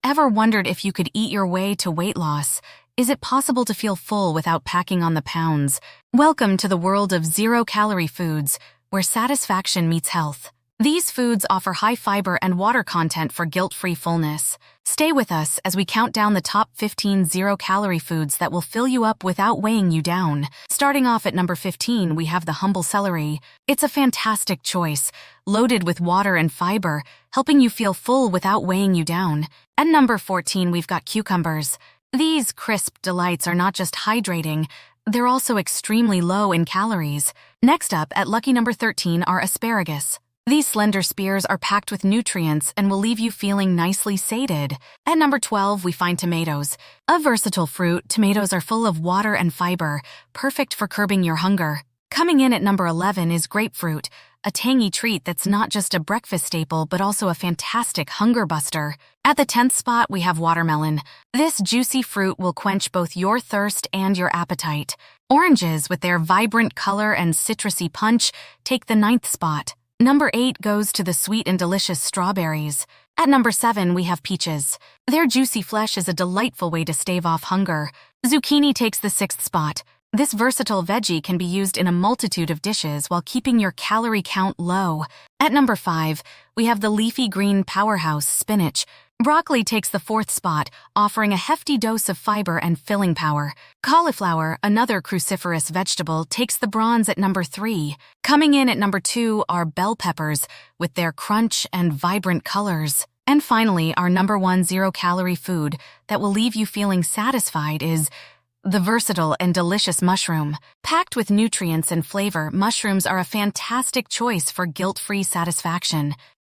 Ever wondered if you could eat your way to weight loss? Is it possible to feel full without packing on the pounds? Welcome to the world of zero-calorie foods, where satisfaction meets health. These foods offer high fiber and water content for guilt-free fullness. Stay with us as we count down the top 15 zero-calorie foods that will fill you up without weighing you down. Starting off at number 15, we have the humble celery. It's a fantastic choice, loaded with water and fiber, helping you feel full without weighing you down. At number 14, we've got cucumbers. These crisp delights are not just hydrating, they're also extremely low in calories. Next up, at lucky number 13, are asparagus. These slender spears are packed with nutrients and will leave you feeling nicely sated. At number 12, we find tomatoes. A versatile fruit, tomatoes are full of water and fiber, perfect for curbing your hunger. Coming in at number 11 is grapefruit, a tangy treat that's not just a breakfast staple but also a fantastic hunger buster. At the 10th spot, we have watermelon. This juicy fruit will quench both your thirst and your appetite. Oranges, with their vibrant color and citrusy punch, take the 9th spot. Number 8 goes to the sweet and delicious strawberries. At number 7, we have peaches. Their juicy flesh is a delightful way to stave off hunger. Zucchini takes the 6th spot. This versatile veggie can be used in a multitude of dishes while keeping your calorie count low. At number 5, we have the leafy green powerhouse, spinach. Broccoli takes the 4th spot, offering a hefty dose of fiber and filling power. Cauliflower, another cruciferous vegetable, takes the bronze at number 3. Coming in at number 2 are bell peppers, with their crunch and vibrant colors. And finally, our number 1 zero-calorie food that will leave you feeling satisfied is the versatile and delicious mushroom. Packed with nutrients and flavor, mushrooms are a fantastic choice for guilt-free satisfaction.